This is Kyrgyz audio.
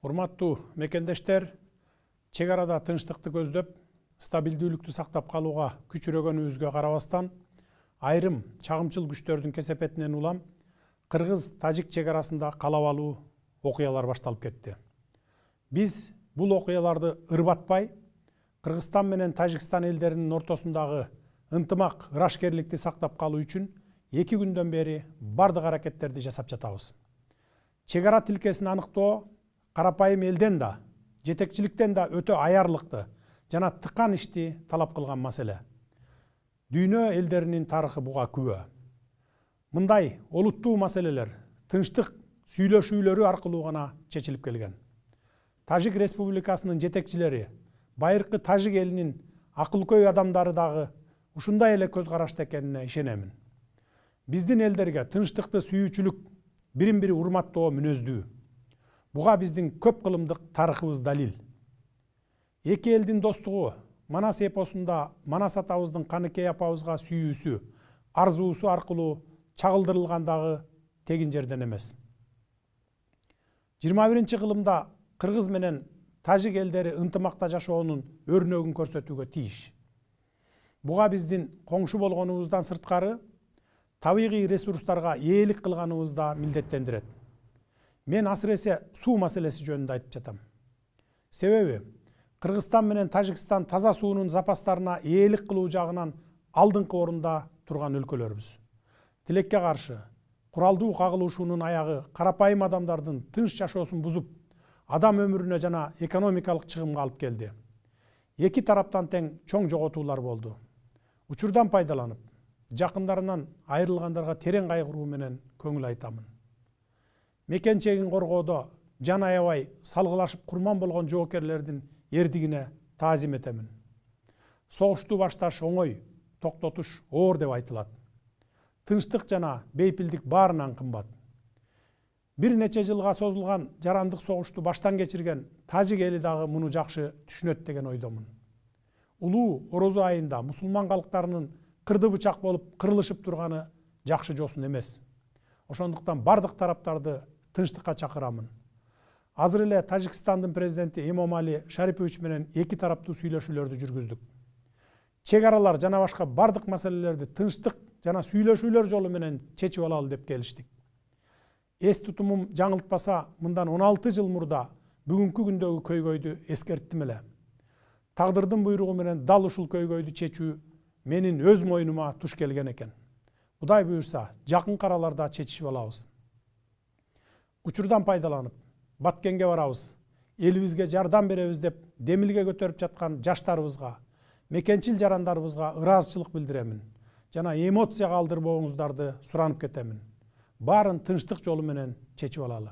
Урматтуу мекендештер, чек арада тынчтыкты көздөп, стабилдүүлүктү сактап калууга күчүрөгөнүбүзгө карабастан, айрым чагымчыл күчтөрдүн кесепетинен улам кыргыз-тажик чек арасында калабалуу окуялар башталып кетти. Биз бул окуяларды ырбатпай, Кыргызстан менен Тажикстан элдеринин ортосундагы ынтымак, ырашкерликти сактап калуу үчүн 2 күндөн бери бардык аракеттерди жасап жатабыз. Чек ара тилкесин аныктоо карапайым элден да, жетекчиликтен да өтө аярлыкты жана тыкан ишти талап кылган маселе. Дүйнө элдеринин тарыхы буга күбө. Мындай олуттуу маселелер тынчтык сүйлөшүүлөрү аркылуу гана чечилип келген. Тажик Республикасынын жетекчилери, байыркы тажик элинин акылкөй адамдары дагы ушундай эле көз карашта экенине ишенемин. Биздин элдерге тынчтыкты сүйүүчүлүк, бирин-бири урматтоо мүнөздүү. Буга биздин көп кылымдык тарыхыбыз далил. Эки элдин достугу Манас эпосунда Манас атабыздын Каныкей апабызга сүйүүсү, арзуусу аркылуу чагылдырылгандагы тегин жерден эмес. 21-кылымда Кыргыз менен Тажик элдери ынтымакта жашоонун өрнөгүн көрсөтүүгө тийиш. Буга биздин коңшу болгонубуздан сырткары табигый ресурстарга ээлик кылганыбыз да милдеттендирет. Мен асыресе суу маселеси жөнүндө айтып жатам. Себеби Кыргызстан менен Тажикстан таза суунун запастарына ээлик кылуу жагынан алдыңкы орунда турган өлкөлөрбүз. Тилекке каршы куралдуу кагылышуунун аягы карапайым адамдардын тынч жашоосун бузуп, адам өмүрүнө жана экономикалык чыгымга алып келди. Эки тараптан тең чоң жоготуулар болду. Учурдан пайдаланып, жакындарынан айрылгандарга терең кайгыруу менен көңүл айтамын. Мекенчегин коргоодо жан аябай салгылашып курман болгон жоокерлердин эрдигине таазим этемин. Согушту башташ оңой, токтотуш оор деп айтылат. Тынчтык жана бейпилдик баарынан кымбат. Бир нече жылга созулган жарандык согушту баштан кечирген Тажик эли дагы муну жакшы түшүнөт деген ойдомун. Улуу Орозо айында мусулман калктарынын кырды бычак болуп кырылышып турганы жакшы жосун эмес. Ошондуктан бардык тараптарды тынчтыкка чакырамын. Азыр эле Тажикстандын президенти Эмомали Шарипович менен эки тараптуу сүйлөшүүлөрдү жүргүздүк. Чек аралар жана башка бардык маселелерди тынчтык жана сүйлөшүүлөр жолу менен чечип алалы деп келиштик. Эс тутумум жаңылтпаса, мындан 16 жыл мурда бүгүнкү күндөгү көйгөйдү эскерттим эле. Тагдырдын буйругу менен дал ушул көйгөйдү чечүү менин өз мойнума туш келген экен. Кудай буйрса, жакын араларда чечишип алабыз. Учурдан пайдаланып, Баткенге барабыз, элибизге жардам беребиз деп демилге көтөрүп жаткан жаштарыбызга, мекенчил жарандарыбызга ыраазычылык билдиремин. Жана эмоцияга алдырбооңуздарды суранып кетемин. Баарын тынчтык жолу менен чечип алалы.